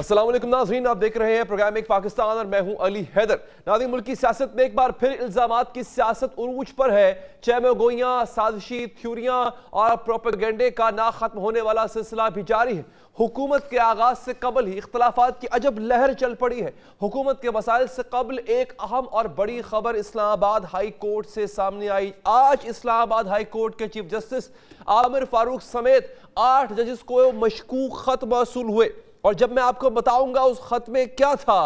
अस्सलाम वालेकुम नाज़रीन, आप देख रहे हैं प्रोग्राम एक पाकिस्तान और मैं हूं अली हैदर। नाज़रीन, मुल्क की सियासत में एक बार फिर इल्जामात की सियासत उरूज पर है। चैमगोइयां, साजिशी थ्योरियां और प्रोपेगेंडे का ना खत्म होने वाला सिलसिला भी जारी है। हुकूमत के आगाज से कबल ही इख्तलाफात की अजब लहर चल पड़ी है। हुकूमत के मसाइल से कबल एक अहम और बड़ी खबर इस्लामाबाद हाई कोर्ट से सामने आई। आज इस्लामाबाद हाई कोर्ट के चीफ जस्टिस आमिर फारूक समेत 8 जजेस को मशकूक खत मौसूल हुए और जब मैं आपको बताऊंगा उस खत में क्या था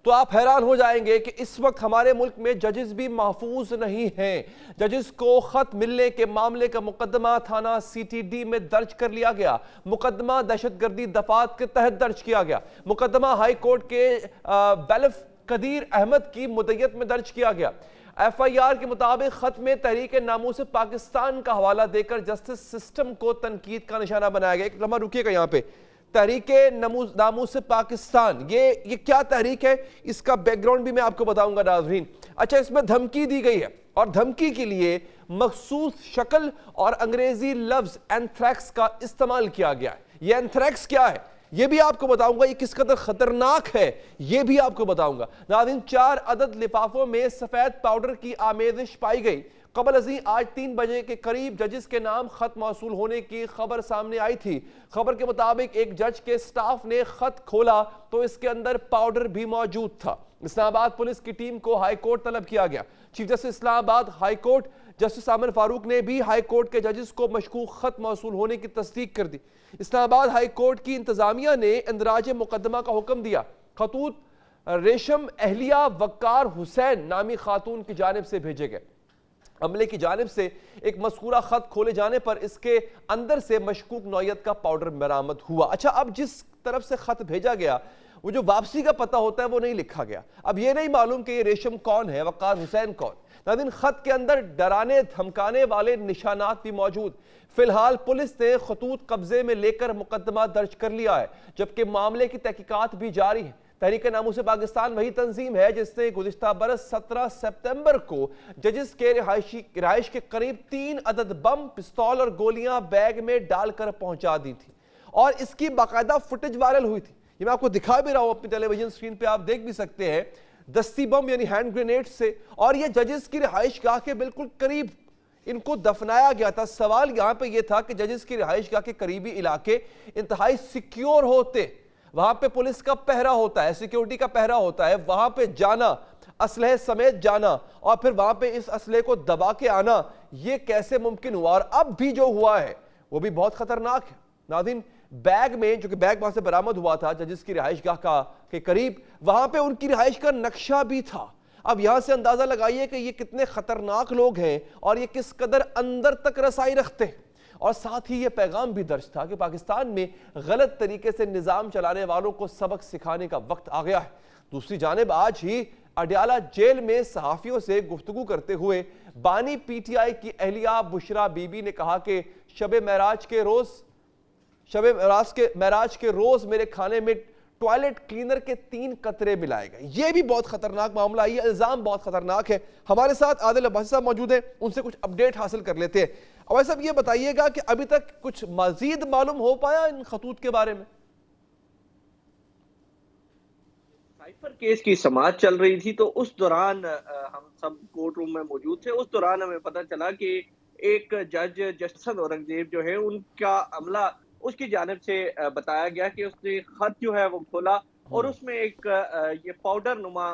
तो आप हैरान हो जाएंगे कि इस वक्त हमारे मुल्क में जजेस भी महफूज नहीं हैं। जजेस को खत मिलने के मामले का मुकदमा थाना CTD में दर्ज कर लिया गया। मुकदमा दहशतगर्दी दफात के तहत दर्ज किया गया। मुकदमा हाई कोर्ट के बैलफ कदीर अहमद की मुद्दत में दर्ज किया गया। FIR के मुताबिक खत में तहरीक नामूस पाकिस्तान का हवाला देकर जस्टिस सिस्टम को तनकीद का निशाना बनाया गया। एक लम्हा रुकिएगा यहाँ पे। तहरीक नामूस पाकिस्तान, ये क्या तहरीक है, इसका बैकग्राउंड भी मैं आपको बताऊंगा नाज़रीन। अच्छा, इसमें धमकी दी गई है और धमकी के लिए मखसूस शक्ल और अंग्रेजी लफ्ज एंथ्रैक्स का इस्तेमाल किया गया है। ये एंथ्रैक्स क्या है ये भी आपको बताऊंगा, ये किस कदर खतरनाक है ये भी आपको बताऊंगा नाज़रीन। 4 अदद लिफाफों में सफेद पाउडर की आमेजिश पाई गई। कबल अजी आज 3 बजे के करीब जजेस के नाम खत मौसूल होने की खबर सामने आई थी। खबर के मुताबिक एक जज के स्टाफ ने खत खोला तो इसके अंदर पाउडर भी मौजूद था। इस्लामाबाद पुलिस की टीम को हाई कोर्ट तलब किया गया। Chief justice Islamabad high court justice Aamir Farooq ने भी हाई कोर्ट के जजेस को मशकूक खत मौसूल होने की तस्दीक कर दी। इस्लामाबाद हाई कोर्ट की इंतजामिया ने इंदराज मुकदमा का हुक्म दिया। खतूत रेशम अहलिया वक्कार हुसैन नामी खातून की जानिब से भेजे गए। अमले की जानिब से एक मज़कूरा खत खोले जाने पर इसके अंदर से मशकूक नौयत का पाउडर बरामद हुआ। अच्छा, अब जिस तरफ से खत भेजा गया वो जो वापसी का पता होता है वो नहीं लिखा गया। अब ये नहीं मालूम कि ये रेशम कौन है, वक़ार हुसैन कौन। नाज़रीन, खत के अंदर डराने धमकाने वाले निशानात भी मौजूद। फिलहाल पुलिस ने खतूत कब्जे में लेकर मुकदमा दर्ज कर लिया है, जबकि मामले की तहकीकात भी जारी है। तहरीक नामूस पाकिस्तान वही तंजीम है जिसने गुज़िश्ता बरस 17 सितंबर को जजेस के रिहाइश के करीब 3 अदद बम, पिस्तौल और गोलियां बैग में डालकर पहुंचा दी थी और इसकी बाकायदा फुटेज वायरल हुई थी। ये मैं आपको दिखा भी रहा हूं अपनी टेलीविजन स्क्रीन पे, आप देख भी सकते हैं। दस्ती बम यानी हैंड ग्रेनेड से, और ये जजेस की रिहाइश गाह के बिल्कुल करीब इनको दफनाया गया था। सवाल यहां पे ये था कि जजेस की रिहाइश गाह के करीबी इलाके इंतहाई सिक्योर होते, वहां पे पुलिस का पहरा होता है, सिक्योरिटी का पहरा होता है, वहां पे जाना, असलहे समेत जाना और फिर वहां पे इस असलहे को दबा के आना, ये कैसे मुमकिन हुआ। और अब भी जो हुआ है वो भी बहुत खतरनाक है नाज़रीन। बैग में, जो कि बैग वहां से बरामद हुआ था जजिस की रिहाइश गाह का के करीब, वहां पे उनकी रिहाइश का नक्शा भी था। अब यहां से अंदाजा लगाइए कि ये कितने खतरनाक लोग हैं और ये किस कदर अंदर तक रसाई रखते हैं। और साथ ही ये पैगाम भी दर्ज था कि पाकिस्तान में गलत तरीके से निजाम चलाने वालों को सबक सिखाने का वक्त आ गया है। दूसरी जानिब आज ही अडयाला जेल में सहाफियों से गुफ्तगू करते हुए बानी PTI की अहलिया बुशरा बीबी ने कहा कि शब महराज के रोज मेरे खाने में टॉयलेट क्लीनर के 3 कतरे मिलाए गए। यह भी बहुत खतरनाक मामला है, ये इल्जाम बहुत खतरनाक है। हमारे साथ आदिल अब्बासी साहब मौजूद हैं, उनसे कुछ अपडेट हासिल कर लेते हैं। अब्बासी साहब, ये बताइएगा कि अभी तक कुछ मजीद मालूम हो पाया इन खतूत के बारे में? साइफर केस की समाअत चल रही थी तो उस दौरान हम सब कोर्ट रूम में मौजूद थे। उस दौरान हमें पता चला कि एक जज जस्टिस औरंगजेब जो है उनका अमला, उसकी जानिब से बताया गया कि उसने खत जो है वो खोला और उसमें एक ये पाउडर नुमा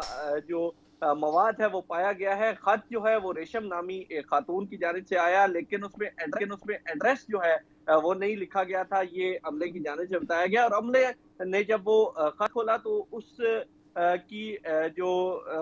जो मवाद है वो पाया गया है। खत जो है वो रेशम नामी एक खातून की जानिब से आया, लेकिन उसमें एड्रेस जो है वो नहीं लिखा गया था। ये अमले की जानिब से बताया गया और अमले ने जब वो खत खोला तो उस की जो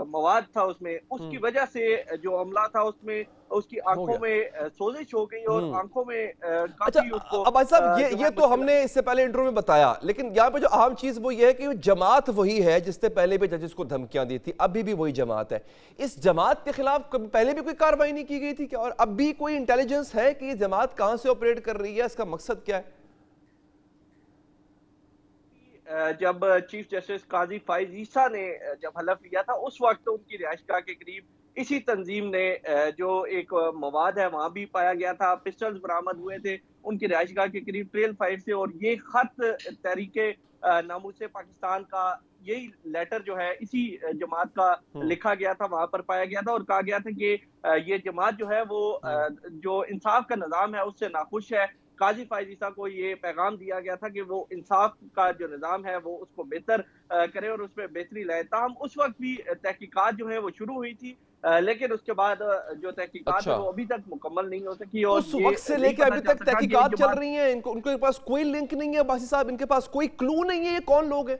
मवाद था उसमें, उसकी वजह से जो अमला था उसमें उसकी आंखों में सोजिश हो गई और आंखों में अच्छा, काफी उसको अब भाई साहब ये तो हमने इससे पहले इंटरव्यू में बताया, लेकिन यहाँ पे जो अहम चीज वो ये है कि जमात वही है जिसने पहले भी जजेस को धमकियां दी थी, अभी भी वही जमात है। इस जमात के खिलाफ पहले भी कोई कार्रवाई नहीं की गई थी क्या? और अब भी कोई इंटेलिजेंस है कि ये जमात कहां से ऑपरेट कर रही है, इसका मकसद क्या है? जब चीफ जस्टिस काजी फाइज ईसा ने जब हलफ लिया था उस वक्त उनकी रिहाइशगाह के करीब इसी तंजीम ने जो एक मवाद है वहाँ भी पाया गया था, पिस्टल्स बरामद हुए थे उनकी रिहाइशगाह के करीब ट्रेल फाइट से, और ये खत तहरीके नामूसे पाकिस्तान का यही लेटर जो है इसी जमात का लिखा गया था, वहां पर पाया गया था और कहा गया था कि ये जमात जो है वो जो इंसाफ का निज़ाम है उससे नाखुश है। काजी फायद ईसा को ये पैगाम दिया गया था कि वो इंसाफ का जो निज़ाम है वो उसको बेहतर करे और उसमें बेहतरी लाए। ताहम उस वक्त भी तहकीकात जो है वो शुरू हुई थी, लेकिन उसके बाद जो तहकीकात है अच्छा, वो अभी तक मुकम्मल नहीं हो सकी और उस ये वक्त से नहीं लेके पता अभी चल तक सका कि ये तहकीकात चल जमात रही हैं, इनको उनके पास कोई लिंक नहीं है बासी साहब, इनके पास कोई क्लू नहीं है ये कौन लोग हैं?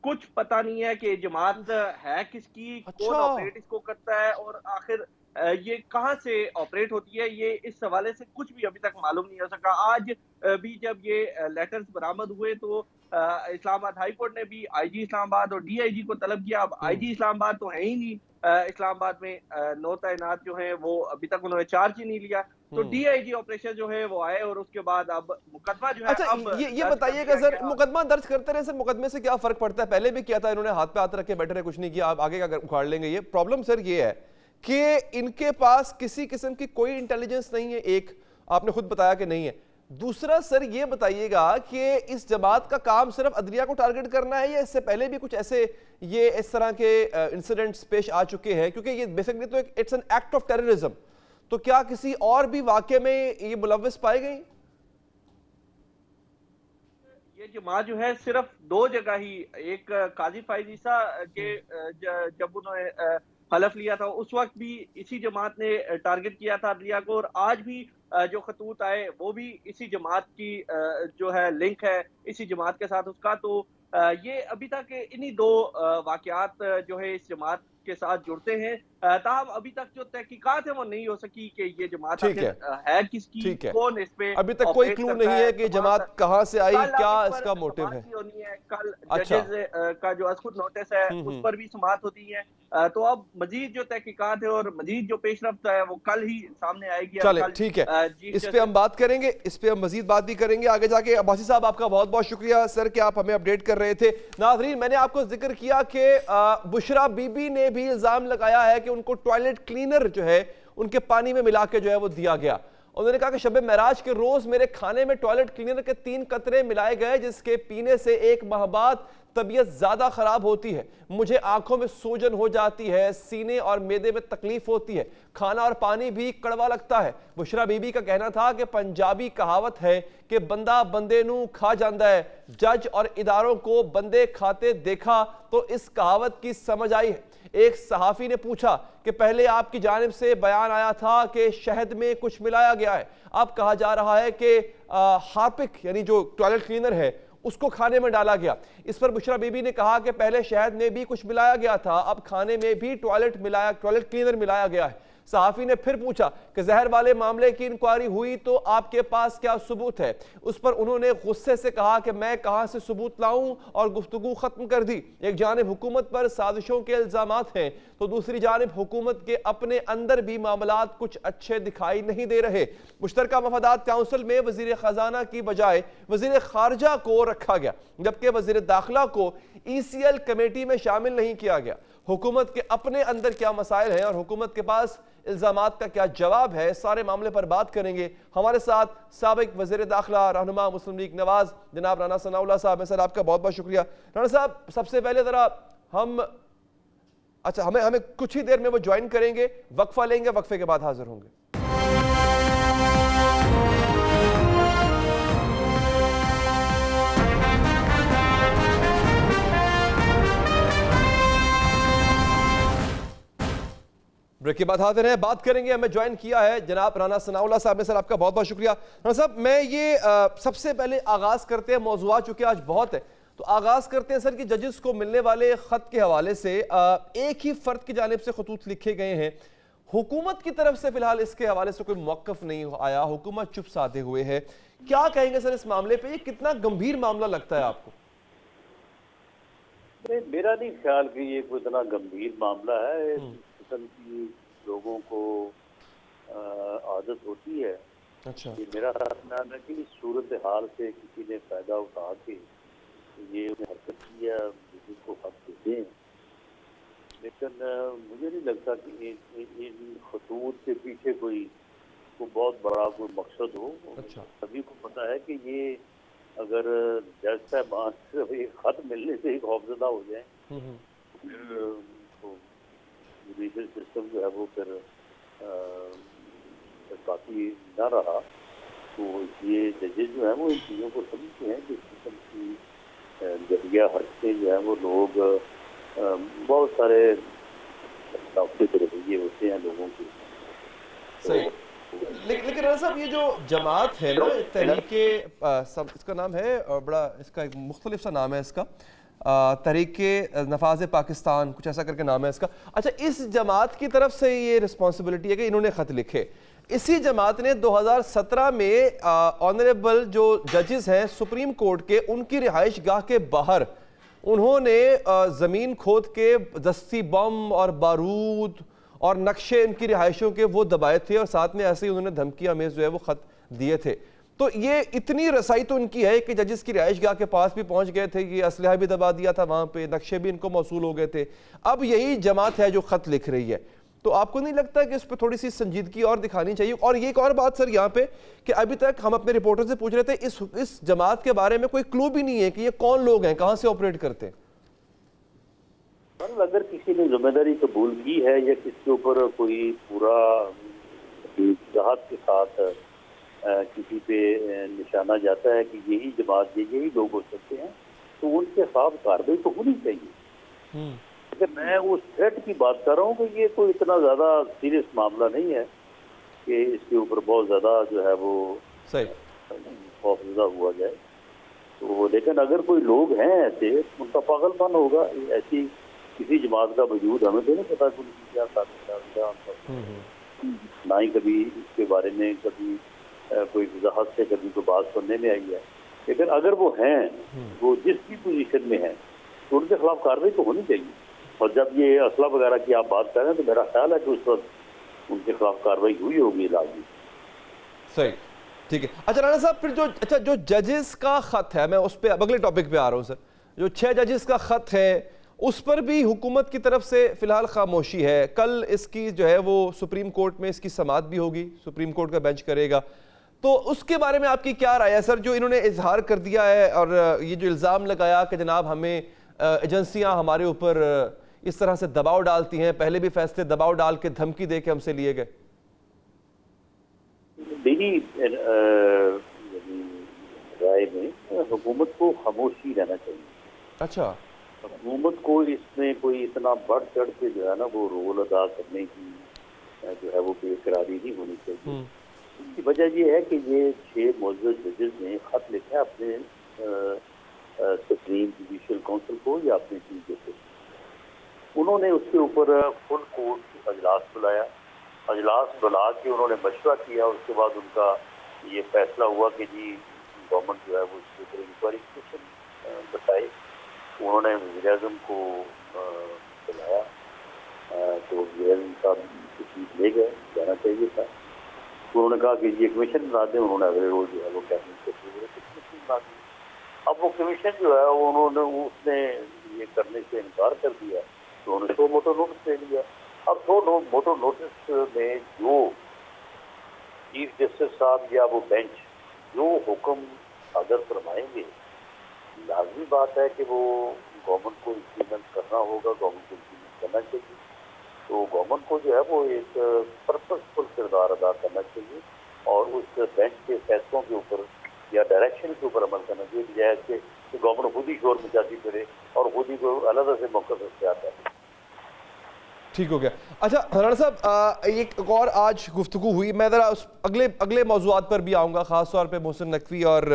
कुछ पता नहीं है कि जमात है किसकी, कौन अच्छा। ऑपरेट इसको करता है और आखिर ये कहाँ से ऑपरेट होती है, ये इस हवाले से कुछ भी अभी तक मालूम नहीं हो सका। आज भी जब ये लेटर्स बरामद हुए तो इस्लामाबाद हाई कोर्ट ने भी आईजी इस्लामाबाद और डीआईजी को तलब किया। अब आईजी इस्लामाबाद तो है ही नहीं इस्लामाबाद में, नौ तैनात जो हैं वो अभी तक उन्होंने चार्ज ही नहीं लिया। तो डीआईजी ऑपरेशन जो है वो आए और उसके बाद अब मुकदमा जो है अच्छा, अब ये दर्ज कर बताइएगा दिया सर, गया। मुकदमा दर्ज करते रहे सर, मुकदमे से क्या फर्क पड़ता है? पहले भी किया था इन्होंने, हाथ पे हाथ रख के बैठे रहे, कुछ नहीं किया, आप आगे का उखाड़ लेंगे। ये प्रॉब्लम सर ये है कि इनके पास किसी किस्म की कोई इंटेलिजेंस नहीं है, एक आपने खुद बताया कि नहीं है। दूसरा सर ये बताइएगा कि इस जमात का काम सिर्फ अदलिया को टारगेट करना है या इससे पहले भी कुछ ऐसे ये इस तरह के इंसिडेंट्स पेश आ चुके हैं? क्योंकि ये बेसिकली तो it's an act of terrorism, तो क्या किसी और भी वाकये में ये मुलव्वस पाए गए? ये जमात जो है सिर्फ दो जगह ही, एक काजी फायद ईसा के जब उन्होंने हलफ लिया था उस वक्त भी इसी जमात ने टारगेट किया था अदलिया को, और आज भी जो खतूत आए वो भी इसी जमात की जो है लिंक है इसी जमात के साथ उसका। तो ये अभी तक इन्हीं दो वाकयात जो है इस जमात के साथ जुड़ते हैं। ताहम अभी तक जो तहकीकात है वो नहीं हो सकी कि ये जमात ठीक आखिर है, है किसकी, ठीक है। कौन इस पे अभी तक कोई ऑपरेट क्लू करता नहीं है है। कि तमाम जमात कहां से आई, कल क्या अब इस इसका पर मोटिव है। समाअत भी होनी है, कल अच्छा। जजेस का जो अज़खुद नोटिस है उस पर भी समाअत होती है। तो अब मजीद जो तहकीकात है और मजीद जो पेशरफ्त है वो कल ही सामने आएगी और चले कल ठीक है, चीफ इस पे जस्टिस हम बात करेंगे, इस पे हम मजीद बात भी करेंगे आगे जाके। अब्बासी साहब आपका बहुत बहुत शुक्रिया सर कि आप हमें अपडेट कर रहे थे। नाजरीन, मैंने आपको जिक्र किया कि बुशरा बीबी ने भी इल्जाम लगाया है कि उनको टॉयलेट क्लीनर जो है उनके पानी में मिला के जो है वो दिया गया। उन्होंने कहा कि शब महराज के रोज मेरे खाने में टॉयलेट क्लीनर के 3 कतरे मिलाए गए, जिसके पीने से 1 माह बाद तबीयत ज्यादा खराब होती है, मुझे आंखों में सूजन हो जाती है, सीने और मैदे में तकलीफ होती है, खाना और पानी भी कड़वा लगता है। बुशरा बीबी का कहना था कि पंजाबी कहावत है कि बंदा बंदे नू खा जाता है, जज और इदारों को बंदे खाते देखा तो इस कहावत की समझ आई है। एक सहाफी ने पूछा कि पहले आपकी जानिब से बयान आया था कि शहद में कुछ मिलाया गया है, अब कहा जा रहा है कि हार्पिक यानी जो टॉयलेट क्लीनर है उसको खाने में डाला गया। इस पर बुशरा बीबी ने कहा कि पहले शहद में भी कुछ मिलाया गया था, अब खाने में भी टॉयलेट क्लीनर मिलाया गया है। सहाफी ने फिर पूछा कि जहर वाले मामले की इंक्वायरी हुई तो आपके पास क्या सबूत है? उस पर उन्होंने गुस्से से कहा कि मैं कहां से सबूत लाऊं, और गुफ्तगू खत्म कर दी। एक जानिब हुकूमत पर साजिशों के इल्जामात हैं तो दूसरी जानिब हुकूमत के अपने अंदर भी मामलात कुछ अच्छे दिखाई नहीं दे रहे। मुश्तरका मफादात काउंसिल में वजीर खजाना की बजाय वजीर खारजा को रखा गया, जबकि वजीर दाखिला को ECL कमेटी में शामिल नहीं किया गया। हुकूमत के अपने अंदर क्या मसाइल हैं और हुकूमत के पास इल्जामात का क्या जवाब है, सारे मामले पर बात करेंगे। हमारे साथ साबिक वज़ीर दाखिला रहनुमा मुस्लिम लीग नवाज जनाब राना सनाउल्लाह साहब हैं। सर आपका बहुत बहुत शुक्रिया। राना साहब, सबसे पहले ज़रा हमें कुछ ही देर में वो ज्वाइन करेंगे, वक्फा लेंगे, वक्फे के बाद हाजिर होंगे। ब्रेक के बाद हाजिर हैं, बात करेंगे। हमें ज्वाइन किया है जनाब राना सनाउल्लाह साहब ने। सर आपका बहुत बहुत शुक्रिया। राना साहब, मैं ये सबसे पहले आगाज करते हैं, मौजूद चूंकि आज बहुत है तो आगाज करते हैं सर कि जजेस को मिलने वाले खत के हवाले से एक ही फर्द की जानिब से खतूत लिखे गए हैं। हुकूमत की तरफ से फिलहाल इसके हवाले से कोई मौकफ नहीं आया, हुकूमत चुप साधे हुए है। क्या कहेंगे सर इस मामले पे? ये कितना गंभीर मामला लगता है आपको? मेरा नहीं ख्याल कि ये कोई इतना गंभीर मामला है। किस्म की लोगों को आदत होती है। अच्छा, मेरा ख्याल है कि इस सूरत हाल से किसी ने फायदा उठा के ये हरकत किया, को हक देते हैं। लेकिन मुझे नहीं लगता कि इन खतूत के पीछे कोई बहुत बड़ा कोई मकसद हो। अच्छा। सभी को पता है कि ये अगर जज साहबान सिर्फ एक खत मिलने से ही खौफजदा हो जाए, फिर तो जुडिशल सिस्टम जो है वो फिर बाकी न रहा। तो ये जजेज जो है वो इन चीज़ों को समझते हैं कि सिस्टम की जरिया हटते जो है वो लोग बहुत सारे रवैये होते हैं लोगों के। सही। लेकिन राणा साहब, ये जो जमात है ना, तहरीके इसका नाम है, बड़ा इसका एक मुख्तलिफ सा नाम है इसका, तहरीके नफाज पाकिस्तान, कुछ ऐसा करके नाम है इसका। अच्छा, इस जमात की तरफ से ये रिस्पॉन्सिबिलिटी है कि इन्होंने ख़त लिखे। इसी जमात ने 2017 में ऑनरेबल जो जजेस हैं सुप्रीम कोर्ट के, उनकी रिहाइश गाह के बाहर उन्होंने ज़मीन खोद के दस्ती बम और बारूद और नक्शे इनकी रिहाइशों के वो दबाए थे, और साथ में ऐसे ही उन्होंने धमकियां में जो है वो खत दिए थे। तो ये इतनी रसाई तो इनकी है कि जजिस की रिहाइश गाह के पास भी पहुंच गए थे, ये असलहा भी दबा दिया था वहां पे, नक्शे भी इनको मौसूल हो गए थे। अब यही जमात है जो खत लिख रही है। तो आपको नहीं लगता कि इस पर थोड़ी सी संजीदगी और दिखानी चाहिए? और ये एक और बात सर यहाँ पे कि अभी तक हम अपने रिपोर्टर से पूछ रहे थे, इस जमात के बारे में कोई क्लू भी नहीं है कि ये कौन लोग हैं, कहाँ से ऑपरेट करते हैं। अगर किसी ने जिम्मेदारी कबूल की है या किसके ऊपर कोई पूरा वजाहत के साथ किसी पे निशाना जाता है कि यही जमात यही लोग हो सकते हैं, तो उनके खिलाफ कार्रवाई तो होनी चाहिए। लेकिन मैं उस थ्रेट की बात कर रहा हूँ कि ये कोई इतना ज़्यादा सीरियस मामला नहीं है कि इसके ऊपर बहुत ज़्यादा जो है वो खौफजदा हुआ जाए। तो लेकिन अगर कोई लोग हैं ऐसे, उनका पागलपन होगा। ऐसी किसी जमात का वजूद हमें तो नहीं पता कि उनकी क्या साथ, ना ही कभी इसके बारे में कभी कोई वजाहत से कभी कोई बात सुनने में आई है। लेकिन अगर वो हैं, वो जिस भी पोजीशन में हैं, तो उनके खिलाफ कार्रवाई तो होनी चाहिए। और जब ये असला वगैरह की आप बात कर रहे हैं, तो मेरा ख्याल है कि उस वक्त उनके खिलाफ कार्रवाई हुई होगी लाजमी। सही, ठीक है। अच्छा राणा साहब, फिर जो जजेस का खत है, मैं उस पर अगले टॉपिक पे आ रहा हूँ सर। जो 6 जजेस का खत है, उस पर भी हुकूमत की तरफ से फिलहाल खामोशी है। कल इसकी जो है वो सुप्रीम कोर्ट में इसकी समाअत भी होगी, सुप्रीम कोर्ट का बेंच करेगा। तो उसके बारे में आपकी क्या राय है सर, जो इन्होंने इजहार कर दिया है और ये जो इल्ज़ाम लगाया कि जनाब हमें एजेंसियां हमारे ऊपर इस तरह से दबाव डालती हैं, पहले भी फैसले दबाव डाल के धमकी दे के हमसे लिए गए। मेरी राय में हुकूमत को खामोशी रहना चाहिए। अच्छा, हुकूमत को इसमें कोई इतना बढ़ चढ़ के जो है ना वो रोल अदा करने की जो है वो बेकरारी नहीं होनी चाहिए। इसकी वजह ये है कि ये 6 मुअज़्ज़ज़ जजेस ने खत लिखा है अपने सुप्रीम जुडिशल काउंसिल को या अपने चीफ जस्टिस। उन्होंने उसके ऊपर फुल कोर्ट अजलास बुलाया। अजलास बुला के उन्होंने मशवरा किया। उसके बाद उनका ये फैसला हुआ कि जी गवर्नमेंट जो है वो इसके ऊपर इंक्वायरी बताए। उन्होंने वज़ीर आज़म को बुलाया, तो वज़ीर आज़म साहब चीज ले गए, जाना चाहिए था। उन्होंने कहा कि ये कमीशन बना दें। उन्होंने अगले रोज जो है वो कैबिनेट कमीशन बना दी। अब वो कमीशन जो है उन्होंने उसने ये करने से इनकार कर दिया, तो उन्होंने 2 मोटो नोटिस ले लिया। अब 2 मोटो नोटिस में जो चीफ जस्टिस साहब या वो बेंच जो हुक्म अगर फरमाएंगे, लाजमी बात है कि वो गवर्नमेंट को इम्प्लीमेंट करना होगा, गवर्नमेंट को इम्प्लीमेंट करना चाहिए। तो गवर्नमेंट को जो है वो एक पर्पसफुल किरदार अदा करना चाहिए और उस बेंच के फैसलों के ऊपर या डायरेक्शन के ऊपर अमल करना चाहिए, बजाय कि गवर्नमेंट खुद ही शोर मचाती फिरे और खुद ही को अलग से मौका से आता है। ठीक हो गया। अच्छा राणा साहब, एक और आज गुफ्तगू हुई, मैं ज़रा उस अगले मौज़ूआत पर भी आऊँगा, ख़ास तौर पे मोहसिन नकवी और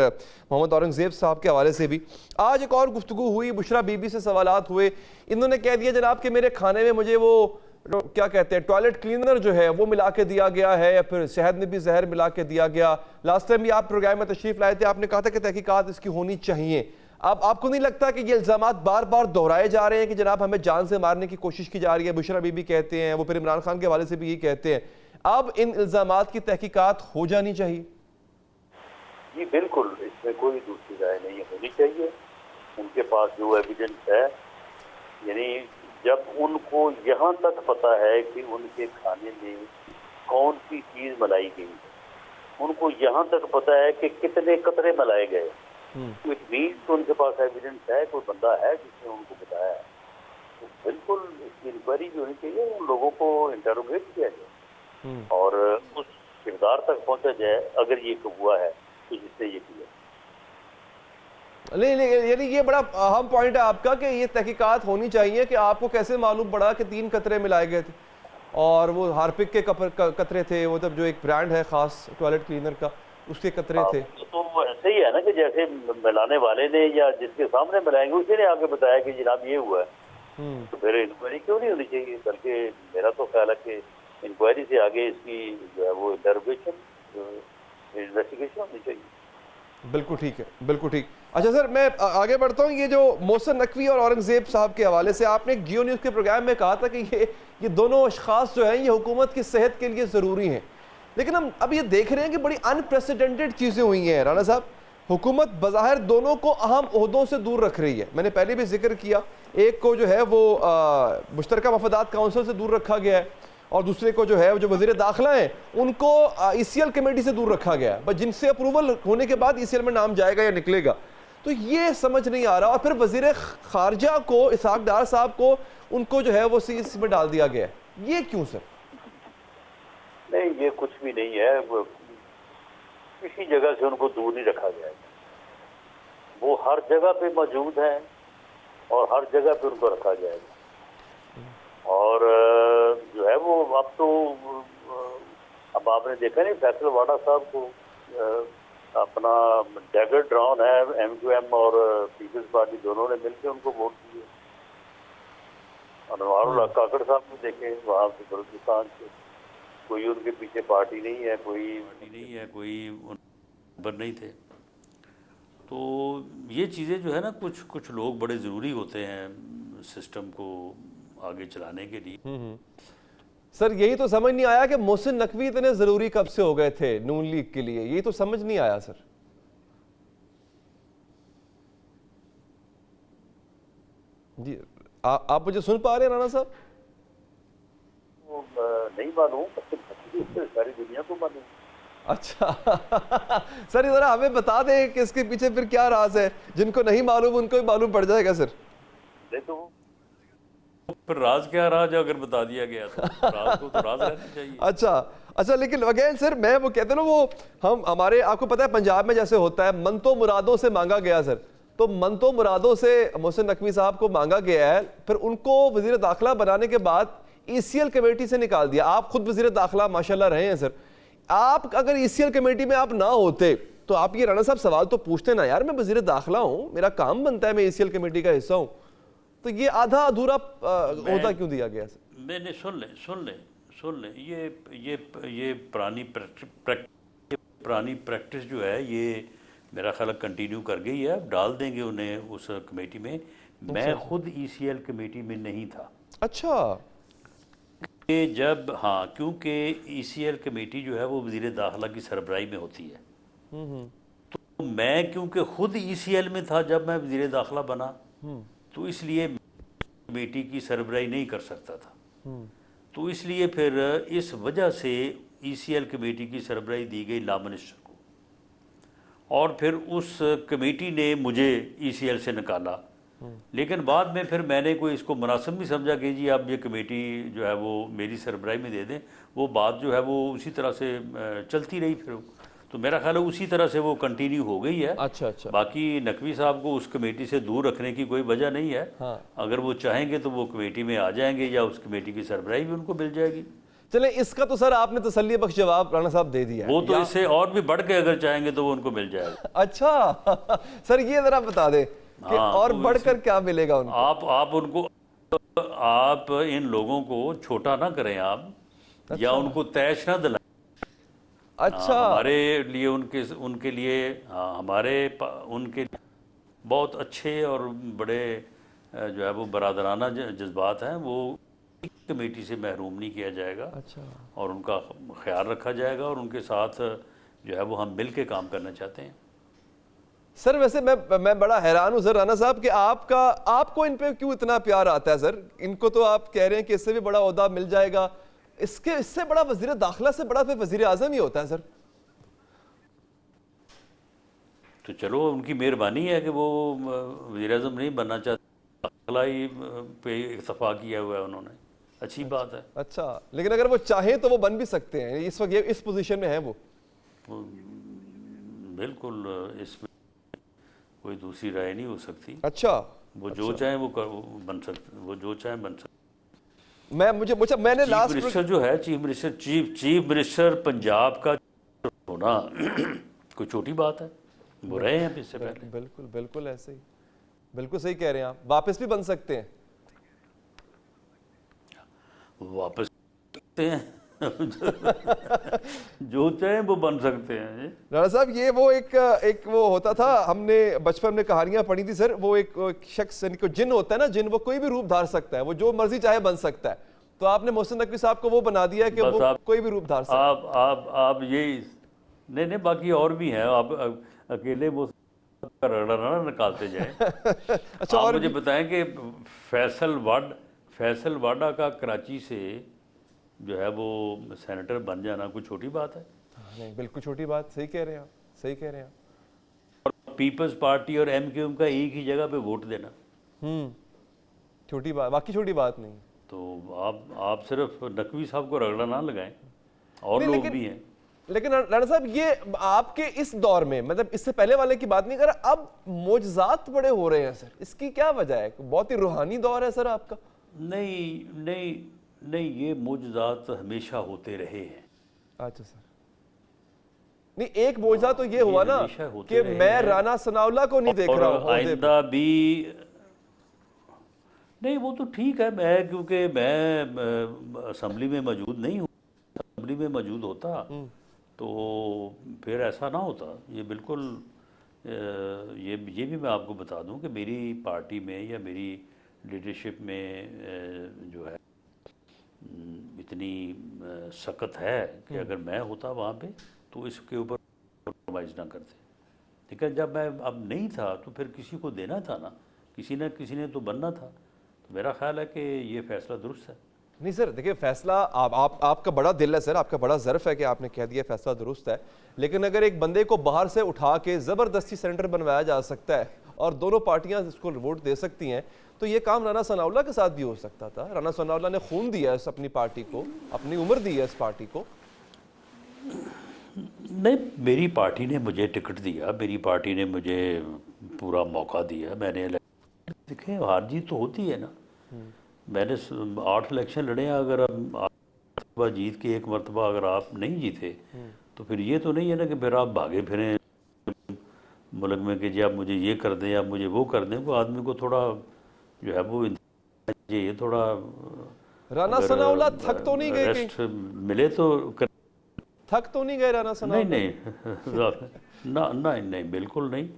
मोहम्मद औरंगज़ेब साहब के हवाले से भी। आज एक और गुफ्तगू हुई, बुशरा बीबी से सवालात हुए। इन्होंने कह दिया जनाब कि मेरे खाने में मुझे वो क्या कहते हैं टॉयलेट क्लीनर जो है वो मिला के दिया गया है, या फिर शहद में भी जहर मिला के दिया गया। लास्ट टाइम भी आप प्रोग्राम में तशरीफ़ लाए थे, आपने कहा था कि तहकीकात इसकी होनी चाहिए। अब आपको नहीं लगता कि ये इल्ज़ामात बार बार दोहराए जा रहे हैं कि जनाब हमें जान से मारने की कोशिश की जा रही है? बुशरा बीबी कहते हैं, वो फिर इमरान खान के हवाले से भी यही कहते हैं। अब इन इल्ज़ामात की तहकीकात हो जानी चाहिए। जी बिल्कुल, इसमें कोई दूसरी राय नहीं होनी चाहिए। उनके पास जो एविडेंस है, यानी जब उनको यहाँ तक पता है कि उनके खाने में कौन सी चीज मलाई गई, उनको यहाँ तक पता है कि कितने कतरे मलाई गए, तो इट मीन्स तो उनके पास एविडेंस है, कोई बंदा है जिसने उनको बताया है। तो बिल्कुल इसकी इंक्वायरी भी होनी चाहिए, उन लोगों को इंटरोगेट किया जाए और उस किरदार तक पहुंचा जाए अगर ये हुआ है तो जिसने ये किया। यानी ये बड़ा अहम पॉइंट है आपका कि ये तहकीकात होनी चाहिए कि आपको कैसे मालूम पड़ा कि 3 कतरे मिलाए गए थे और वो हार्पिक के कतरे थे, वो तब जो एक ब्रांड है खास टॉयलेट क्लीनर का, उसके कतरे थे। तो ऐसे ही है ना कि जैसे मिलाने वाले ने या जिसके सामने मिलाएंगे उसी ने आगे बताया कि जनाब ये हुआ है, तो फिर इंक्वायरी क्यों नहीं होनी चाहिए? बल्कि मेरा तो ख्याल है कि इंक्वायरी से आगे इसकी जो है वो इन्वेस्टिगेशन होनी चाहिए। बिल्कुल ठीक है, बिल्कुल ठीक। अच्छा सर, मैं आगे बढ़ता हूँ। ये जो मोहसिन नकवी और औरंगजेब साहब के हवाले से आपने जियो न्यूज़ के प्रोग्राम में कहा था कि ये दोनों अशखास जो हैं ये हुकूमत की सेहत के लिए ज़रूरी हैं, लेकिन हम अब ये देख रहे हैं कि बड़ी अनप्रेसिडेंटेड चीज़ें हुई हैं राना साहब। हुकूमत बज़ाहिर दोनों को अहम ओहदों से दूर रख रही है। मैंने पहले भी जिक्र किया, एक को जो है वो मुश्तरका मफादात काउंसिल से दूर रखा गया है और दूसरे को जो है जो वज़ीर दाखिला हैं उनको ECL कमेटी से दूर रखा गया है, बस जिनसे अप्रूवल होने के बाद ECL में नाम जाएगा या निकलेगा। तो ये समझ नहीं आ रहा। और फिर वज़ीर ख़ारजा को, इसहाक डार साहब को, उनको जो है वो CEC में डाल दिया गया है। ये क्यों सर? नहीं, ये कुछ भी नहीं है, किसी जगह से उनको दूर नहीं रखा गया है। वो हर जगह पे मौजूद हैं और हर जगह पे उनको रखा जाएगा। और जो है वो अब आपने देखा नहीं, फैसल वाडा साहब को अपना डैगर ड्राउन है, MQM और पीपल्स पार्टी दोनों ने मिलकर उनको वोट दिए। अनवारुल हक काकड़ साहब को देखें, वहाँ से बलूचिस्तान से कोई उनके पीछे पार्टी नहीं है, कोई ऊपर नहीं थे। तो ये चीज़ें जो है ना, कुछ लोग बड़े ज़रूरी होते हैं सिस्टम को आगे चलाने के लिए। सर यही तो समझ नहीं आया कि मोहसिन नकवी इतने ज़रूरी कब से हो गए थे नून लीग के लिए, यही तो समझ नहीं आया सर। जी आप मुझे सुन पा रहे हैं राना साहब? नहीं मालूम, सारी दुनिया को मालूम। अच्छा सर जरा हमें बता दें कि इसके पीछे फिर क्या राज है, जिनको नहीं मालूम उनको भी मालूम पड़ जाएगा सर। तो फिर राज क्या, राज अगर बता दिया गया तो राज को तो राज रहना चाहिए। अच्छा, लेकिन अगेन सर मैं वो कहते हैं ना, वो हमारे आपको पता है पंजाब में जैसे होता है, मन तो मुरादों से मांगा गया सर, तो मन तो मुरादों से मोहसिन नकवी साहब को मांगा गया है, फिर उनको वजीर दाखिला बनाने के बाद ECL कमेटी से निकाल दिया। आप खुद वजीर दाखिला माशाल्लाह रहे हैं सर, आप अगर ECL कमेटी में आप ना होते तो आप ये राना साहब सवाल तो पूछते ना, यार मैं वजीर दाखिला हूँ, मेरा काम बनता है, मैं ECL कमेटी का हिस्सा हूँ, तो ये आधा अधूरा ओहदा क्यों दिया गया सर? मैंने सुन ले ये पुरानी प्रैक्टिस जो है ये मेरा ख्याल कंटिन्यू कर गई है। अब डाल देंगे उन्हें उस कमेटी में। मैं खुद ECL कमेटी में नहीं था। अच्छा, जब क्योंकि ECL कमेटी जो है वो वज़ीर दाखिला की सरबराही में होती है, तो मैं क्योंकि खुद ECL में था जब मैं वज़ीर दाखिला बना, तो इसलिए कमेटी की सरबराही नहीं कर सकता था। तो इसलिए फिर इस वजह से ECL कमेटी की सरबराही दी गई लॉ मिनिस्टर को, और फिर उस कमेटी ने मुझे ECL से निकाला। लेकिन बाद में फिर मैंने कोई इसको मुनासिब नहीं समझा कि जी अब ये कमेटी जो है वो मेरी सरबराही में दे दें। वो बात जो है वो उसी तरह से चलती रही, फिर तो मेरा ख्याल है उसी तरह से वो कंटिन्यू हो गई है। अच्छा। बाकी नकवी साहब को उस कमेटी से दूर रखने की कोई वजह नहीं है। अगर वो चाहेंगे तो वो कमेटी में आ जाएंगे या उस कमेटी की सरबराही भी उनको मिल जाएगी। चले, इसका तो सर आपने तसल्ली बख्श जवाब राणा साहब दे दिया। वो तो इससे और भी बढ़ के अगर चाहेंगे तो वो उनको मिल जाएगा। अच्छा सर ये जरा बता दें कि और तो बढ़कर क्या मिलेगा उनको? आप इन लोगों को छोटा ना करें आप। अच्छा। या उनको तैश ना दिलाएं। अच्छा। हमारे लिए उनके लिए उनके बहुत अच्छे और बड़े जो है वो बरादराना जज्बात हैं, वो कमेटी से महरूम नहीं किया जाएगा। अच्छा। और उनका ख्याल रखा जाएगा और उनके साथ जो है वो हम मिल के काम करना चाहते हैं। सर वैसे मैं बड़ा हैरान हूं सर राणा साहब कि आपको इन पे क्यों इतना प्यार आता है सर। इनको तो आप कह रहे हैं कि इससे भी बड़ा ओहदा मिल जाएगा, इससे बड़ा वजीर दाखिला से बड़ा फिर वजीर आजम ही होता है सर। तो चलो उनकी मेहरबानी है कि वो वज़ीर आज़म नहीं बनना चाहते, दाखिला ही पे इत्तफाक किया हुआ है उन्होंने, अच्छी बात है। अच्छा, लेकिन अगर वो चाहें तो वो बन भी सकते हैं, इस वक्त इस पोजीशन में है वो। बिल्कुल, इसमें कोई दूसरी राय नहीं हो सकती। अच्छा, वो जो चाहें वो बन सकते, वो जो चाहें बन सकते। मैंने चीफ मिनिस्टर जो है, चीफ मिनिस्टर पंजाब का होना कोई छोटी बात है, वो रहे हैं इससे पहले। बिल्कुल बिल्कुल ऐसे ही, बिल्कुल सही कह रहे हैं आप, वापस भी बन सकते हैं। वापस सकते हैं जो चाहे वो बन सकते हैं। राणा साहब ये वो एक वो होता था, हमने बचपन में कहानियां पढ़ी थी सर, वो एक शख्स को जिन होता है ना, जिन वो कोई भी रूप धार सकता है, वो जो मर्जी चाहे बन सकता है। तो आपने मोहसिन नकवी साहब को वो बना दिया है कि वो कोई भी रूप धार सकता है। आप ये नहीं बाकी और भी हैं, आप अकेले वो रगड़ा ना निकालते जाएं। अच्छा, आप और मुझे बताएं कि फैसल वाडा का कराची से जो है वो सेनेटर बन जाना कोई छोटी बात है? नहीं, बिल्कुल छोटी बात, सही कह रहे हैं आप, सही कह रहे हैं आप। और पीपल्स पार्टी और एमक्यूएम का एक ही जगह पे वोट देना, छोटी बात, बाकी छोटी बात नहीं। तो आप सिर्फ नकवी साहब को रगड़ा ना लगाएं, और लोग भी हैं। लेकिन राणा साहब ये आपके इस दौर में, मतलब इससे पहले वाले की बात नहीं कर रहा, अब मोजज़ात बड़े हो रहे हैं सर, इसकी क्या वजह है? बहुत ही रूहानी दौर है सर आपका। नहीं, ये मोजज़ात हमेशा होते रहे हैं। अच्छा सर, नहीं एक मोजा तो ये हुआ ना कि मैं राना सनाउल्लाह को नहीं देख रहा हूं आइंदा भी। नहीं वो तो ठीक है, क्योंकि मैं असेंबली में मौजूद नहीं हूँ, असेंबली में मौजूद होता तो फिर ऐसा ना होता। ये बिल्कुल ये भी मैं आपको बता दूं कि मेरी पार्टी में या मेरी लीडरशिप में जो है इतनी सख्त है कि अगर मैं होता वहाँ पे तो इसके ऊपर कॉम्प्रोमाइज़ ना करते। लेकिन जब मैं अब नहीं था तो फिर किसी को देना था ना, किसी ने तो बनना था। तो मेरा ख्याल है कि ये फैसला दुरुस्त है। नहीं सर देखिए, फैसला आपका बड़ा दिल है सर, आपका बड़ा ज़र्फ है कि आपने कह दिया फैसला दुरुस्त है। लेकिन अगर एक बंदे को बाहर से उठा के ज़बरदस्ती सेनेटर बनवाया जा सकता है और दोनों पार्टियां इसको वोट दे सकती हैं, तो ये काम राना सनाउल्लाह के साथ भी हो सकता था। राना सनाउल्लाह ने खून दिया है अपनी पार्टी को, अपनी उम्र दी है इस पार्टी को। नहीं, मेरी पार्टी ने मुझे टिकट दिया, मेरी पार्टी ने मुझे पूरा मौका दिया। मैंने देखे हार जीत तो होती है ना, मैंने 8 इलेक्शन लड़े हैं। अगर अब जीत के एक मरतबा अगर आप नहीं जीते तो फिर ये तो नहीं है ना कि फिर आप भागे फिरें मुल्क में कि जी आप मुझे ये कर दें या मुझे वो कर दें। वो आदमी को थोड़ा जो है वो ये थोड़ा राना सनाउल्लाह थक तो नहीं गए? रेस्ट मिले तो थक तो नहीं गए राना सनाउल्लाह? नहीं बिल्कुल नहीं।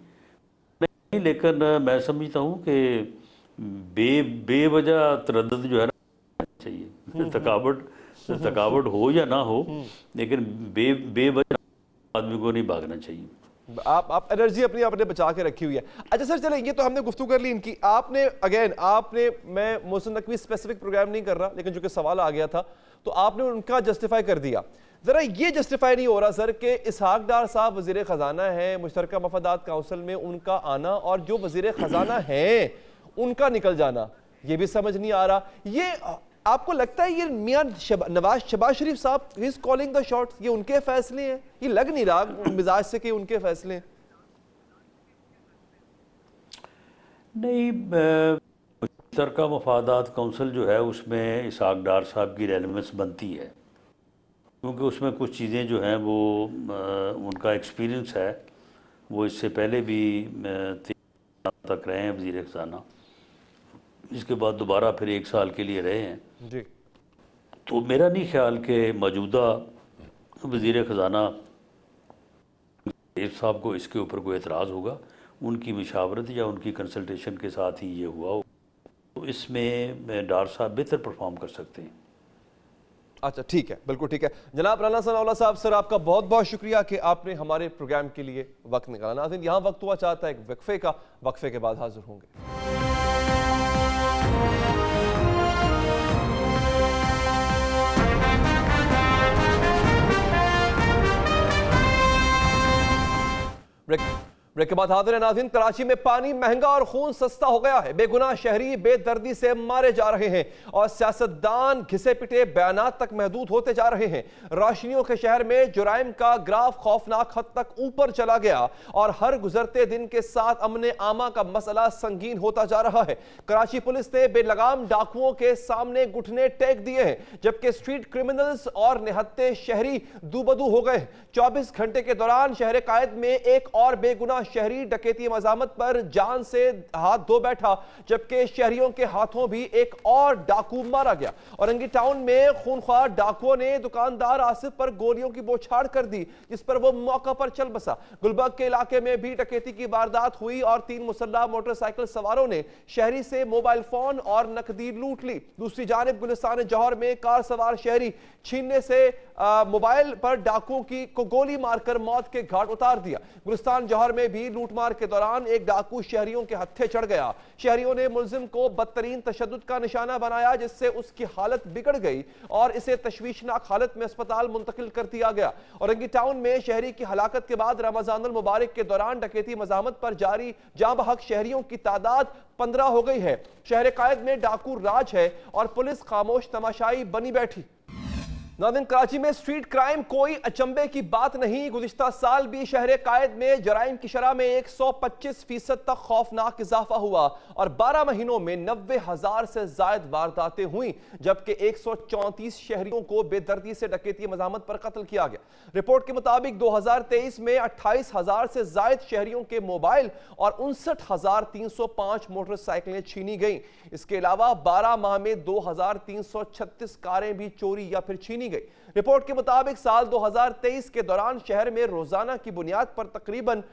लेकिन मैं समझता हूँ कि बेवजह तरद्दुद जो है ना चाहिए। थकावट हो या ना हो, लेकिन बेवजह आदमी को नहीं भागना चाहिए। आप एनर्जी अपनी आपने बचा के रखी हुई है। अच्छा सर चलें, ये तो हमने गुफ्तगू कर ली इनकी। आपने मैं मोहसिन नकवी स्पेसिफिक प्रोग्राम नहीं कर रहा, लेकिन जो कि सवाल आ गया था तो आपने उनका जस्टिफाई कर दिया। जरा ये जस्टिफाई नहीं हो रहा सर कि इसहाक डार साहब वजीर खजाना है, मुश्तरका मफादात काउंसिल में उनका आना और जो वजीर खजाना है उनका निकल जाना, ये भी समझ नहीं आ रहा। ये आपको लगता है ये मियां शहबाज शरीफ साहब he is calling the shots, ये उनके फैसले हैं? ये लग नहीं रहा मिजाज से कि उनके फैसले हैं। नहीं, मुश्तरका मफादात काउंसिल जो है उसमें इसहाक डार साहब की रेलेवेंस बनती है, क्योंकि उसमें कुछ चीज़ें जो हैं वो उनका एक्सपीरियंस है, वो इससे पहले भी 3 तक रहे हैं वज़ीर ख़ज़ाना, इसके बाद दोबारा फिर 1 साल के लिए रहे हैं जी। तो मेरा नहीं ख्याल कि मौजूदा वज़ीर ख़ज़ाना साहब को इसके ऊपर कोई एतराज़ होगा। उनकी मशावरत या उनकी कंसल्टेशन के साथ ही ये हुआ हो, तो इसमें डार साहब बेहतर परफॉर्म कर सकते हैं। अच्छा, ठीक है, बिल्कुल ठीक है। जनाब राना सनाउल्लाह साहब, सर आपका बहुत बहुत शुक्रिया कि आपने हमारे प्रोग्राम के लिए वक्त निकाला। नाज़रीन, यहाँ वक्त हुआ चाहता है एक वक्फे का, वक्फे के बाद हाजिर होंगे। ब्रेक के बाद हाजिर है नाज़रीन। कराची में पानी महंगा और खून सस्ता हो गया है। बेगुनाह शहरी बेदर्दी से मारे जा रहे हैं और सियासतदान घिसे पिटे बयानात तक महदूद होते जा रहे हैं। रोशनियों के शहर में जुराइम का ग्राफ खौफनाक हद तक ऊपर चला गया और हर गुजरते दिन के साथ अमन आमा का मसला संगीन होता जा रहा है। कराची पुलिस ने बेलगाम डाकुओं के सामने घुटने टेक दिए हैं, जबकि स्ट्रीट क्रिमिनल्स और निहत्ते शहरी दूबदू हो गए। 24 घंटे के दौरान शहर कायद में एक और बेगुनाह शहरी डकैती मज़ामत पर जान से हाथ धो बैठा, जबकि शहरियों के हाथों भी एक और डाकू मारा गया। औरंगी टाउन में खूनख्वार डाकुओं ने दुकानदार आसिफ पर गोलियों की बौछार कर दी, जिस पर वो मौका पर चल बसा। गुलबर्ग के इलाके में भी डकैती की वारदात हुई और 3 मुसल्लह मोटरसाइकिल सवारों ने शहरी से मोबाइल फोन और नकदी लूट ली। दूसरी जानिब गुलिस्तान जौहर में कार सवार शहरी छीनने से मोबाइल पर डाकुओं को गोली मारकर मौत के घाट उतार दिया। गुलिस्तान जौहर में भी लूटमार के दौरान एक डाकू शहरियों के हत्थे चढ़ गया। शहरियों ने मुलजिम को बदतरीन तशद्दुद का निशाना बनाया, जिससे उसकी हालत बिगड़ गई और इसे तशवीशनाक हालत में अस्पताल मुंतकिल कर दिया गया। औरंगी टाउन में शहरी की हलाकत के बाद रमजानुल मुबारक के दौरान डकैती मज़ामत पर जारी जाँ बहक शहरियों की तादाद 15 हो गई है। शहर कायद में डाकू राज है और पुलिस खामोश तमाशाई बनी बैठी। नाज़रीन, कराची में स्ट्रीट क्राइम कोई अचंभे की बात नहीं। गुज़िश्ता साल भी शहर कायद में जराइम की शरह में 125% तक खौफनाक इजाफा हुआ और 12 महीनों में 90,000 से जायद वारदातें हुई, जबकि 134 शहरियों को बेदर्दी से डकैती मज़ामत पर कत्ल किया गया। रिपोर्ट के मुताबिक 2023 में 28,000 से जायद शहरियों के मोबाइल और 59,305 मोटरसाइकिलें छीनी गईं। इसके अलावा 12 माह में 2,336 कारें भी चोरी या फिर छीनी गई। रिपोर्ट के मुताबिक साल 2023 के दौरान शहर में रोजाना की बुनियाद पर तकरीबन